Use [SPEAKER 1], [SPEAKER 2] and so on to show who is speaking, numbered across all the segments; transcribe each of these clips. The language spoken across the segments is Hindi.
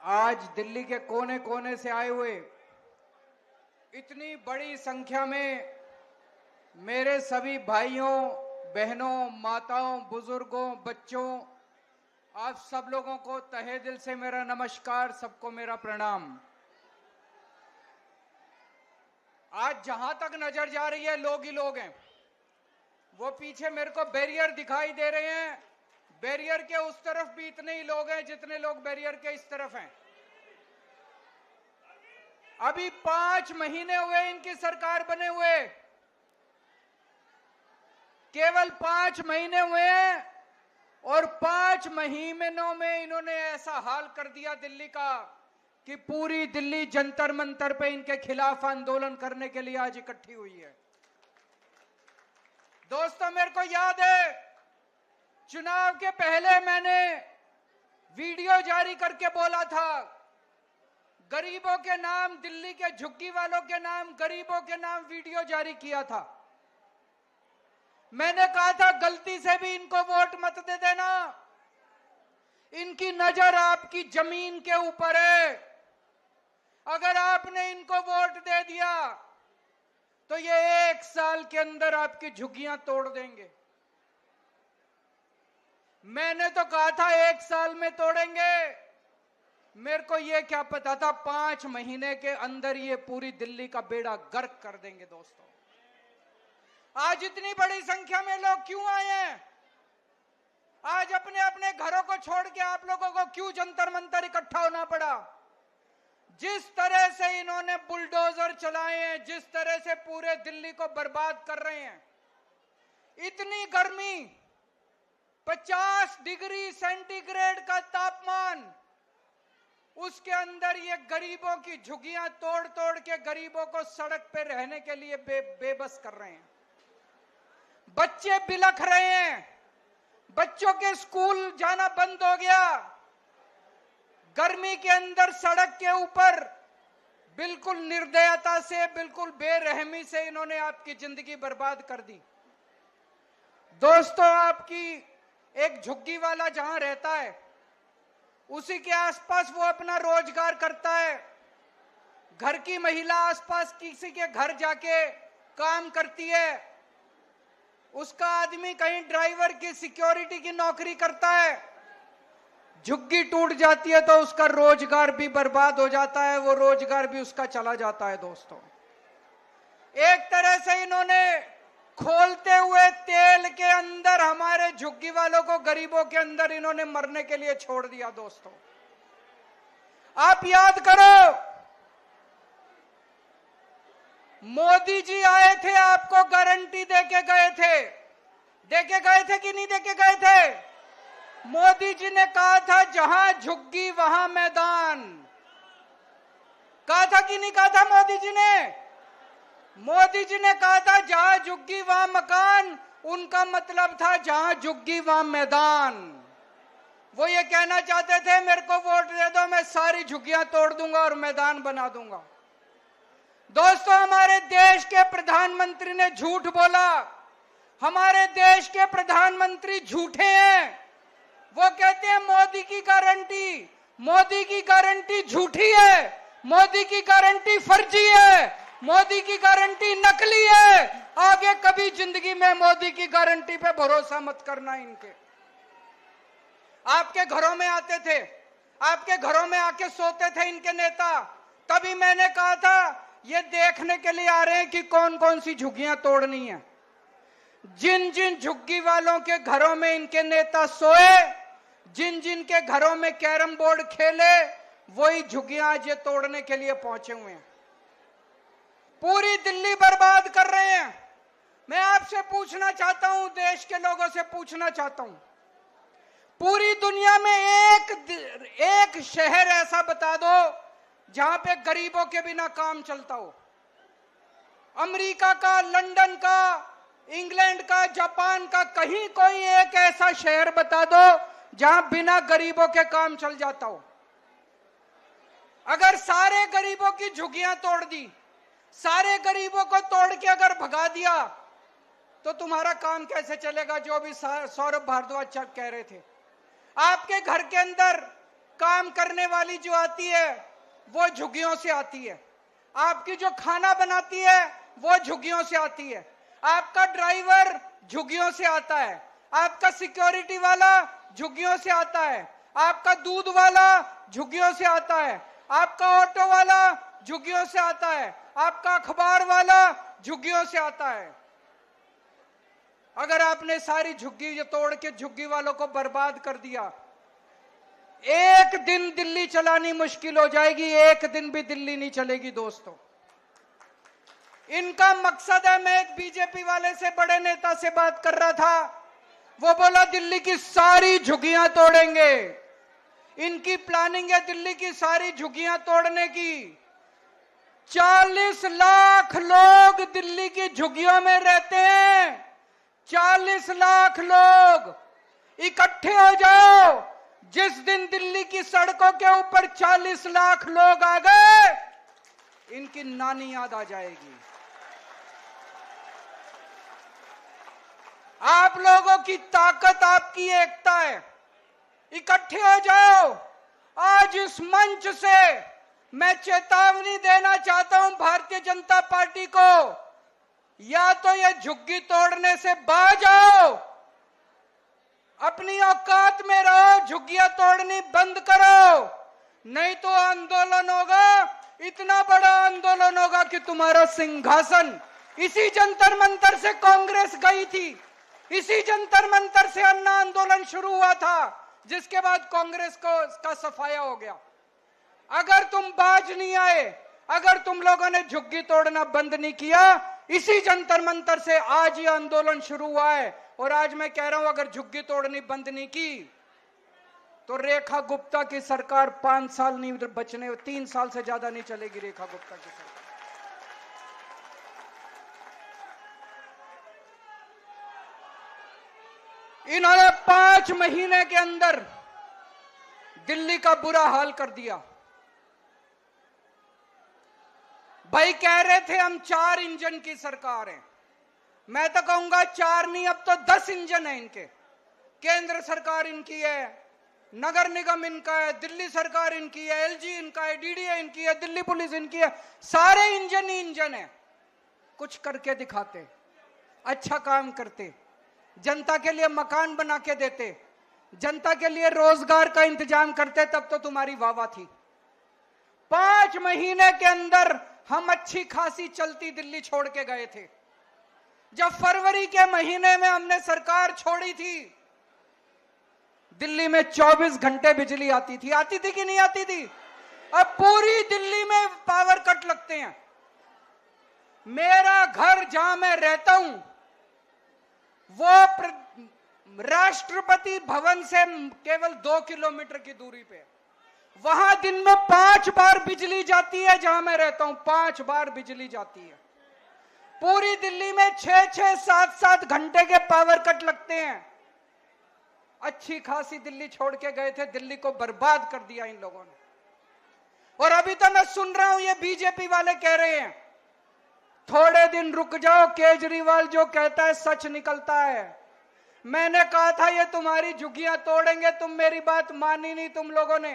[SPEAKER 1] आज दिल्ली के कोने कोने से आए हुए इतनी बड़ी संख्या में मेरे सभी भाइयों, बहनों, माताओं, बुजुर्गों, बच्चों, आप सब लोगों को तहे दिल से मेरा नमस्कार, सबको मेरा प्रणाम। आज जहां तक नजर जा रही है लोग ही लोग हैं। वो पीछे मेरे को बैरियर दिखाई दे रहे हैं, बैरियर के उस तरफ भी इतने ही लोग हैं जितने लोग बैरियर के इस तरफ हैं। अभी 5 महीने हुए इनकी सरकार बने हुए, केवल 5 महीने हुए हैं और 5 महीनों में इन्होंने ऐसा हाल कर दिया दिल्ली का कि पूरी दिल्ली जंतर मंतर पे इनके खिलाफ आंदोलन करने के लिए आज इकट्ठी हुई है। दोस्तों, मेरे को याद है चुनाव के पहले मैंने वीडियो जारी करके बोला था, गरीबों के नाम, दिल्ली के झुग्गी वालों के नाम, गरीबों के नाम वीडियो जारी किया था। मैंने कहा था गलती से भी इनको वोट मत दे देना, इनकी नजर आपकी जमीन के ऊपर है। अगर आपने इनको वोट दे दिया तो ये 1 साल के अंदर आपकी झुग्गियां तोड़ देंगे। मैंने तो कहा था 1 साल में तोड़ेंगे, मेरे को ये क्या पता था 5 महीने के अंदर ये पूरी दिल्ली का बेड़ा गर्क कर देंगे। दोस्तों, आज इतनी बड़ी संख्या में लोग क्यों आए हैं? आज अपने अपने घरों को छोड़ के आप लोगों को क्यों जंतर मंतर इकट्ठा होना पड़ा? जिस तरह से इन्होंने बुलडोजर चलाए हैं, जिस तरह से पूरे दिल्ली को बर्बाद कर रहे हैं, इतनी गर्मी, 50 डिग्री सेंटीग्रेड का तापमान, उसके अंदर ये गरीबों की झुग्गियां तोड़ तोड़ के गरीबों को सड़क पे रहने के लिए बेबस कर रहे हैं। बच्चे बिलख रहे हैं, बच्चों के स्कूल जाना बंद हो गया। गर्मी के अंदर सड़क के ऊपर बिल्कुल निर्दयता से, बिल्कुल बेरहमी से इन्होंने आपकी जिंदगी बर्बाद कर दी। दोस्तों, आपकी एक झुग्गी वाला जहां रहता है उसी के आसपास वो अपना रोजगार करता है। घर की महिला आसपास किसी के घर जाके काम करती है, उसका आदमी कहीं ड्राइवर की, सिक्योरिटी की नौकरी करता है। झुग्गी टूट जाती है तो उसका रोजगार भी बर्बाद हो जाता है, वो रोजगार भी उसका चला जाता है। दोस्तों, एक तरह से इन्होंने खोलते हुए तेल के अंदर हमारे झुग्गी वालों को, गरीबों के अंदर इन्होंने मरने के लिए छोड़ दिया। दोस्तों, आप याद करो, मोदी जी आए थे, आपको गारंटी देके गए थे कि नहीं देके गए थे? मोदी जी ने कहा था जहां झुग्गी वहां मैदान। कहा था कि नहीं कहा था मोदी जी ने? मोदी जी ने कहा था जहां झुग्गी वहां मकान, उनका मतलब था जहां झुग्गी वहां मैदान। वो ये कहना चाहते थे मेरे को वोट दे दो, मैं सारी झुग्गियां तोड़ दूंगा और मैदान बना दूंगा। दोस्तों, हमारे देश के प्रधानमंत्री ने झूठ बोला। हमारे देश के प्रधानमंत्री झूठे हैं। वो कहते हैं मोदी की गारंटी, मोदी की गारंटी झूठी है, मोदी की गारंटी फर्जी है, मोदी की गारंटी नकली है। आगे कभी जिंदगी में मोदी की गारंटी पे भरोसा मत करना इनके। आपके घरों में आते थे, आपके घरों में आके सोते थे इनके नेता। तभी मैंने कहा था ये देखने के लिए आ रहे हैं कि कौन कौन सी झुग्गियां तोड़नी है। जिन जिन झुग्गी वालों के घरों में इनके नेता सोए, जिन जिन के घरों में कैरम बोर्ड खेले, वही झुग्गियां आज ये तोड़ने के लिए पहुंचे हुए हैं। पूरी दिल्ली बर्बाद कर रहे हैं। मैं आपसे पूछना चाहता हूं, देश के लोगों से पूछना चाहता हूं, पूरी दुनिया में एक शहर ऐसा बता दो जहां पे गरीबों के बिना काम चलता हो। अमेरिका का, लंदन का, इंग्लैंड का, जापान का, कहीं कोई एक ऐसा शहर बता दो जहां बिना गरीबों के काम चल जाता हो। अगर सारे गरीबों की झुग्गियां तोड़ दी, सारे गरीबों को तोड़ के अगर भगा दिया तो तुम्हारा काम कैसे चलेगा? जो भी सौरभ भारद्वाज कह रहे थे, आपके घर के अंदर काम करने वाली जो आती है वो झुग्गियों से आती है, आपकी जो खाना बनाती है वो झुग्गियों से आती है, आपका ड्राइवर झुग्गियों से आता है, आपका सिक्योरिटी वाला झुग्गियों से आता है, आपका दूध वाला झुग्गियों से आता है, आपका ऑटो वाला झुग्गियों से आता है, आपका अखबार वाला झुग्गियों से आता है। अगर आपने सारी झुग्गी तोड़ के झुग्गी वालों को बर्बाद कर दिया, एक दिन दिल्ली चलानी मुश्किल हो जाएगी, एक दिन भी दिल्ली नहीं चलेगी दोस्तों। इनका मकसद है, मैं एक बीजेपी वाले से, बड़े नेता से बात कर रहा था, वो बोला दिल्ली की सारी झुग्गियां तोड़ेंगे। इनकी प्लानिंग है दिल्ली की सारी झुग्गियां तोड़ने की। 40 लाख लोग दिल्ली की झुग्गियों में रहते हैं। 40 लाख लोग इकट्ठे हो जाओ, जिस दिन दिल्ली की सड़कों के ऊपर 40 लाख लोग आ गए, इनकी नानी याद आ जाएगी। आप लोगों की ताकत, आपकी एकता है, इकट्ठे हो जाओ। आज इस मंच से मैं चेतावनी देना चाहता हूं भारतीय जनता पार्टी को, या तो ये झुग्गी तोड़ने से बाज आओ, अपनी औकात में रहो, झुग्गियां तोड़नी बंद करो, नहीं तो आंदोलन होगा, इतना बड़ा आंदोलन होगा कि तुम्हारा सिंहासन, इसी जंतर मंतर से कांग्रेस गई थी, इसी जंतर मंतर से अन्ना आंदोलन शुरू हुआ था, जिसके बाद कांग्रेस को इसका सफाया हो गया। अगर तुम बाज नहीं आए, अगर तुम लोगों ने झुग्गी तोड़ना बंद नहीं किया, इसी जंतर मंतर से आज ये आंदोलन शुरू हुआ है। और आज मैं कह रहा हूं, अगर झुग्गी तोड़नी बंद नहीं की तो रेखा गुप्ता की सरकार 5 साल नहीं बचने, 3 साल से ज्यादा नहीं चलेगी रेखा गुप्ता की सरकार। इन्होंने 5 महीने के अंदर दिल्ली का बुरा हाल कर दिया। भाई कह रहे थे हम 4 इंजन की सरकार है, मैं तो कहूंगा 4 नहीं, अब तो 10 इंजन है इनके। केंद्र सरकार इनकी है, नगर निगम इनका है, दिल्ली सरकार इनकी है, एलजी इनका है, डीडीए इनकी है, दिल्ली पुलिस इनकी है, सारे इंजन ही इंजन है। कुछ करके दिखाते, अच्छा काम करते, जनता के लिए मकान बना के देते, जनता के लिए रोजगार का इंतजाम करते, तब तो तुम्हारी वाहवाह थी। 5 महीने के अंदर हम अच्छी खासी चलती दिल्ली छोड़ के गए थे। जब फरवरी के महीने में हमने सरकार छोड़ी थी, दिल्ली में 24 घंटे बिजली आती थी कि नहीं आती थी? अब पूरी दिल्ली में पावर कट लगते हैं। मेरा घर जहां मैं रहता हूं वो राष्ट्रपति भवन से केवल 2 किलोमीटर की दूरी पे, वहां दिन में 5 बार बिजली जाती है। जहां मैं रहता हूं 5 बार बिजली जाती है। पूरी दिल्ली में 6-6, 7-7 घंटे के पावर कट लगते हैं। अच्छी खासी दिल्ली छोड़ के गए थे, दिल्ली को बर्बाद कर दिया इन लोगों ने। और अभी तो मैं सुन रहा हूं ये बीजेपी वाले कह रहे हैं थोड़े दिन रुक जाओ, केजरीवाल जो कहता है सच निकलता है। मैंने कहा था ये तुम्हारी झुग्गियां तोड़ेंगे, तुम मेरी बात मानी नहीं तुम लोगों ने,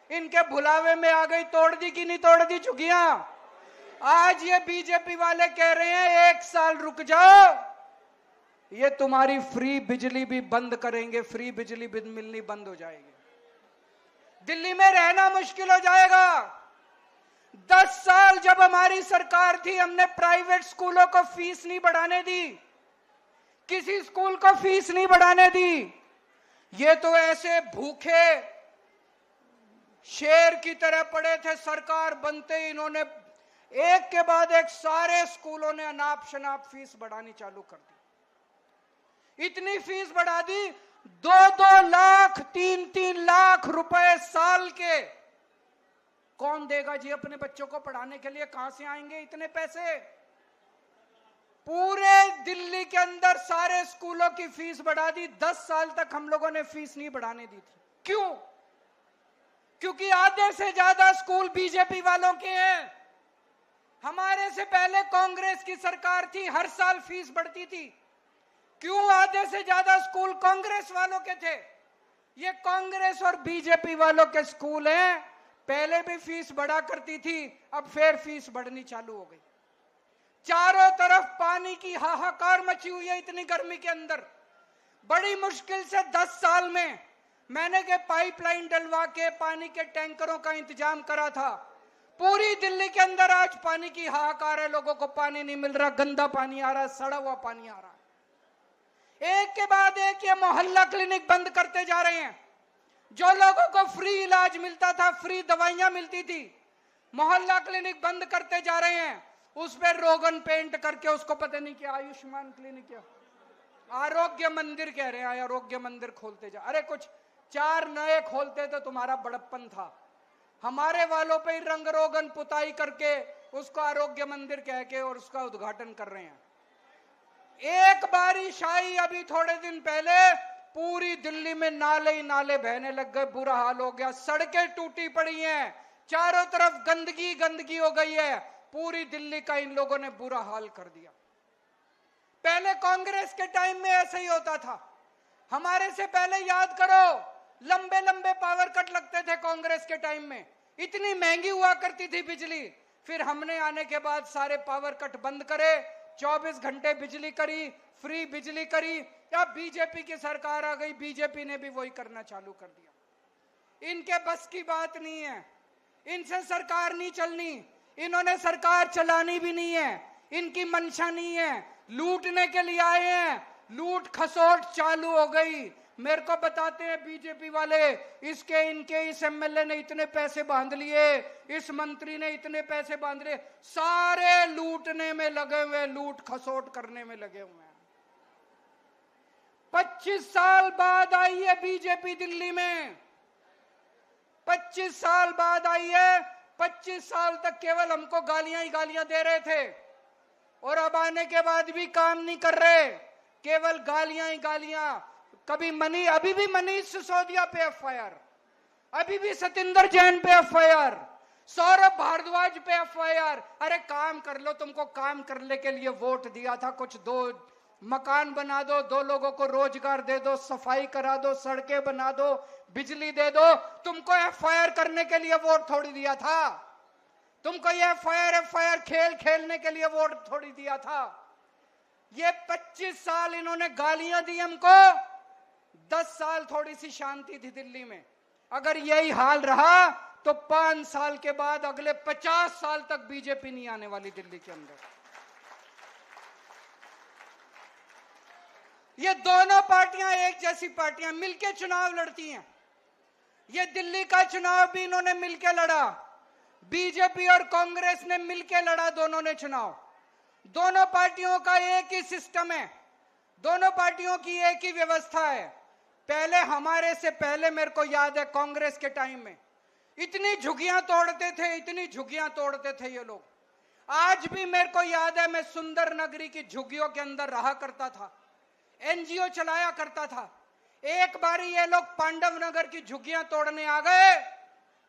[SPEAKER 1] इनके भुलावे में आ गई, तोड़ दी कि नहीं तोड़ दी झुग्गियां? आज ये बीजेपी वाले कह रहे हैं 1 साल रुक जाओ, ये तुम्हारी फ्री बिजली भी बंद करेंगे, फ्री बिजली भी मिलनी बंद हो जाएगी, दिल्ली में रहना मुश्किल हो जाएगा। 10 साल जब हमारी सरकार थी, हमने प्राइवेट स्कूलों को फीस नहीं बढ़ाने दी, किसी स्कूल को फीस नहीं बढ़ाने दी। ये तो ऐसे भूखे शेर की तरह पड़े थे, सरकार बनते ही इन्होंने एक के बाद एक सारे स्कूलों ने अनाप शनाप फीस बढ़ानी चालू कर दी। इतनी फीस बढ़ा दी, 2-2 लाख 3-3 लाख रुपए साल के। कौन देगा जी अपने बच्चों को पढ़ाने के लिए? कहां से आएंगे इतने पैसे? पूरे दिल्ली के अंदर सारे स्कूलों की फीस बढ़ा दी। 10 साल तक हम लोगों ने फीस नहीं बढ़ाने दी थी। क्यों? क्योंकि आधे से ज्यादा स्कूल बीजेपी वालों के हैं। हमारे से पहले कांग्रेस की सरकार थी, हर साल फीस बढ़ती थी। क्यों? आधे से ज्यादा स्कूल कांग्रेस वालों के थे। ये कांग्रेस और बीजेपी वालों के स्कूल हैं। पहले भी फीस बढ़ा करती थी, अब फिर फीस बढ़नी चालू हो गई। चारों तरफ पानी की हाहाकार मची हुई है इतनी गर्मी के अंदर। बड़ी मुश्किल से 10 साल में मैंने के पाइपलाइन डलवा के पानी के टैंकरों का इंतजाम करा था। पूरी दिल्ली के अंदर आज पानी की हाहाकार है, लोगों को पानी नहीं मिल रहा, गंदा पानी आ रहा है, सड़ा हुआ पानी आ रहा है। एक के बाद एक ये मोहल्ला क्लिनिक बंद करते जा रहे हैं। जो लोगों को फ्री इलाज मिलता था, फ्री दवाइयां मिलती थी, मोहल्ला क्लिनिक बंद करते जा रहे हैं। उस पर रोगन पेंट करके उसको पता नहीं क्या आयुष्मान क्लिनिक क्या आरोग्य मंदिर कह रहे हैं। आरोग्य मंदिर खोलते जा, अरे कुछ 4 नए खोलते तो तुम्हारा बड़प्पन था। हमारे वालों पे ही रंग रोगन पुताई करके उसको आरोग्य मंदिर कह के और उसका उद्घाटन कर रहे हैं। एक बारिश आई अभी थोड़े दिन पहले, पूरी दिल्ली में नाले ही नाले बहने लग गए, बुरा हाल हो गया। सड़कें टूटी पड़ी हैं, चारों तरफ गंदगी गंदगी हो गई है। पूरी दिल्ली का इन लोगों ने बुरा हाल कर दिया। पहले कांग्रेस के टाइम में ऐसा ही होता था। हमारे से पहले याद करो, लंबे लंबे पावर कट लगते थे कांग्रेस के टाइम में, इतनी महंगी हुआ करती थी बिजली। फिर हमने आने के बाद सारे पावर कट बंद करे, 24 घंटे बिजली करी, फ्री बिजली करी। या बीजेपी की सरकार आ गई, बीजेपी ने भी वही करना चालू कर दिया। इनके बस की बात नहीं है, इनसे सरकार नहीं चलनी, इन्होंने सरकार चलानी भी नहीं है, इनकी मंशा नहीं है, लूटने के लिए आए हैं। लूट खसोट चालू हो गई। मेरे को बताते हैं बीजेपी वाले, इसके इनके इस एमएलए ने इतने पैसे बांध लिए, इस मंत्री ने इतने पैसे बांध लिए, सारे लूटने में लगे हुए, लूट खसोट करने में लगे हुए हैं। 25 साल बाद आई है बीजेपी दिल्ली में, 25 साल बाद आई है। 25 साल तक केवल हमको गालियां ही गालियां दे रहे थे और अब आने के बाद भी काम नहीं कर रहे, केवल गालियां ही गालियां। कभी अभी भी मनीष सिसोदिया पे एफआईआर, अभी भी सतिंदर जैन पे एफआईआर, सौरभ भारद्वाज पे एफआईआर। अरे काम कर लो, तुमको काम करने के लिए वोट दिया था, कुछ दो मकान बना दो, 2 लोगों को रोजगार दे दो, सफाई करा दो, सड़कें बना दो, बिजली दे दो। तुमको एफआईआर करने के लिए वोट थोड़ी दिया था, तुमको ये एफआईआर खेल खेलने के लिए वोट थोड़ी दिया था। ये 25 साल इन्होंने गालियां दी हमको, 10 साल थोड़ी सी शांति थी दिल्ली में। अगर यही हाल रहा तो 5 साल के बाद अगले 50 साल तक बीजेपी नहीं आने वाली दिल्ली के अंदर। ये दोनों पार्टियां एक जैसी पार्टियां मिलके चुनाव लड़ती हैं। ये दिल्ली का चुनाव भी इन्होंने मिलके लड़ा, बीजेपी और कांग्रेस ने मिलके लड़ा, दोनों ने चुनाव। दोनों पार्टियों का एक ही सिस्टम है, दोनों पार्टियों की एक ही व्यवस्था है। पहले हमारे से पहले मेरे को याद है कांग्रेस के टाइम में इतनी झुग्गियां तोड़ते थे, इतनी झुग्गियां तोड़ते थे ये लोग। आज भी मेरे को याद है, मैं सुंदर नगरी की झुग्गियों के अंदर रहा करता था, एनजीओ चलाया करता था। एक बारी ये लोग पांडव नगर की झुग्गियां तोड़ने आ गए,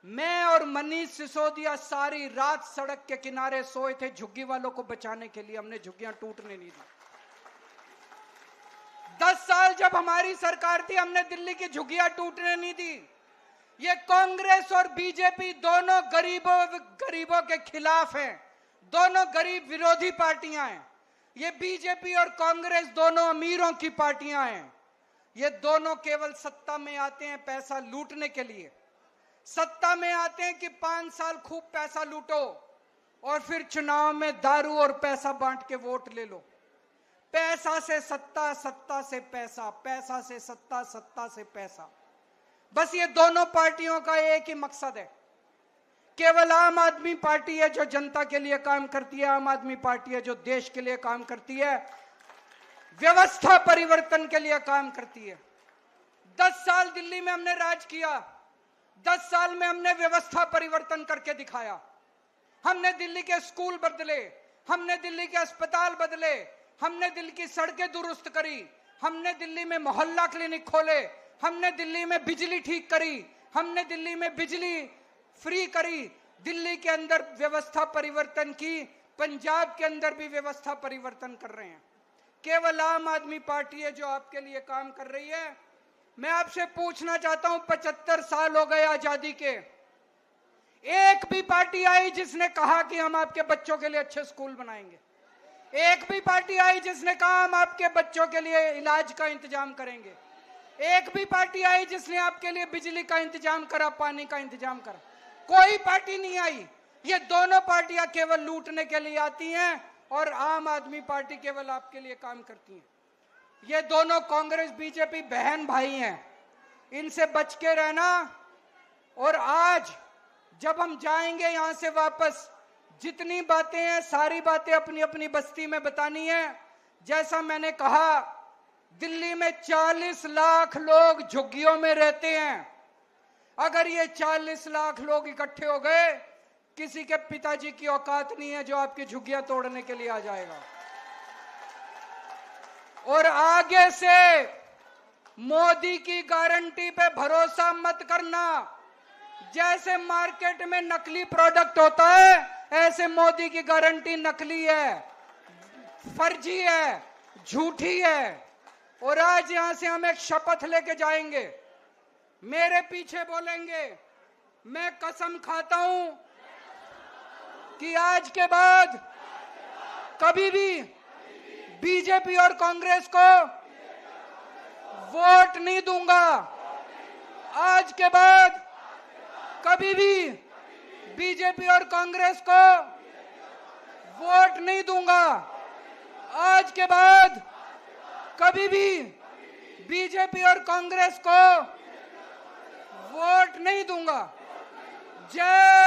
[SPEAKER 1] मैं और मनीष सिसोदिया सारी रात सड़क के किनारे सोए थे झुग्गी वालों को बचाने के लिए। हमने झुग्गियां टूटने नहीं दी। 10 साल जब हमारी सरकार थी, हमने दिल्ली की झुग्गियां टूटने नहीं दी। ये कांग्रेस और बीजेपी दोनों गरीबों के खिलाफ हैं, दोनों गरीब विरोधी पार्टियां हैं। ये बीजेपी और कांग्रेस दोनों अमीरों की पार्टियां हैं। ये दोनों केवल सत्ता में आते हैं पैसा लूटने के लिए। सत्ता में आते हैं कि 5 साल खूब पैसा लूटो और फिर चुनाव में दारू और पैसा बांट के वोट ले लो। पैसा से सत्ता, सत्ता से पैसा, पैसा से सत्ता, सत्ता से पैसा। बस ये दोनों पार्टियों का एक ही मकसद है। केवल आम आदमी पार्टी है जो जनता के लिए काम करती है, आम आदमी पार्टी है जो देश के लिए काम करती है, व्यवस्था परिवर्तन के लिए काम करती है। 10 साल दिल्ली में हमने राज किया, 10 साल में हमने व्यवस्था परिवर्तन करके दिखाया। हमने दिल्ली के स्कूल बदले, हमने दिल्ली के अस्पताल बदले, हमने दिल्ली की सड़कें दुरुस्त करी, हमने दिल्ली में मोहल्ला क्लिनिक खोले, हमने दिल्ली में बिजली ठीक करी, हमने दिल्ली में बिजली फ्री करी, दिल्ली के अंदर व्यवस्था परिवर्तन की, पंजाब के अंदर भी व्यवस्था परिवर्तन कर रहे हैं। केवल आम आदमी पार्टी है जो आपके लिए काम कर रही है। मैं आपसे पूछना चाहता हूं, 75 साल हो गए आजादी के, एक भी पार्टी आई जिसने कहा कि हम आपके बच्चों के लिए अच्छे स्कूल बनाएंगे? एक भी पार्टी आई जिसने कहा हम आपके बच्चों के लिए इलाज का इंतजाम करेंगे? एक भी पार्टी आई जिसने आपके लिए बिजली का इंतजाम करा, पानी का इंतजाम करा? कोई पार्टी नहीं आई। ये दोनों पार्टियां केवल लूटने के लिए आती हैं और आम आदमी पार्टी केवल आपके लिए काम करती है। ये दोनों कांग्रेस बीजेपी बहन भाई हैं, इनसे बच के रहना। और आज जब हम जाएंगे यहां से वापस, जितनी बातें हैं सारी बातें अपनी अपनी बस्ती में बतानी है। जैसा मैंने कहा, दिल्ली में 40 लाख लोग झुग्गियों में रहते हैं। अगर ये 40 लाख लोग इकट्ठे हो गए, किसी के पिताजी की औकात नहीं है जो आपकी झुग्गियां तोड़ने के लिए आ जाएगा। और आगे से मोदी की गारंटी पे भरोसा मत करना। जैसे मार्केट में नकली प्रोडक्ट होता है, ऐसे मोदी की गारंटी नकली है, फर्जी है, झूठी है। और आज यहां से हम एक शपथ लेके जाएंगे, मेरे पीछे बोलेंगे, मैं कसम खाता हूं कि आज के बाद कभी भी बीजेपी और कांग्रेस को वोट नहीं दूंगा। आज के बाद कभी भी बीजेपी और कांग्रेस को वोट नहीं दूंगा। आज के बाद कभी भी बीजेपी और कांग्रेस को वोट नहीं दूंगा। जय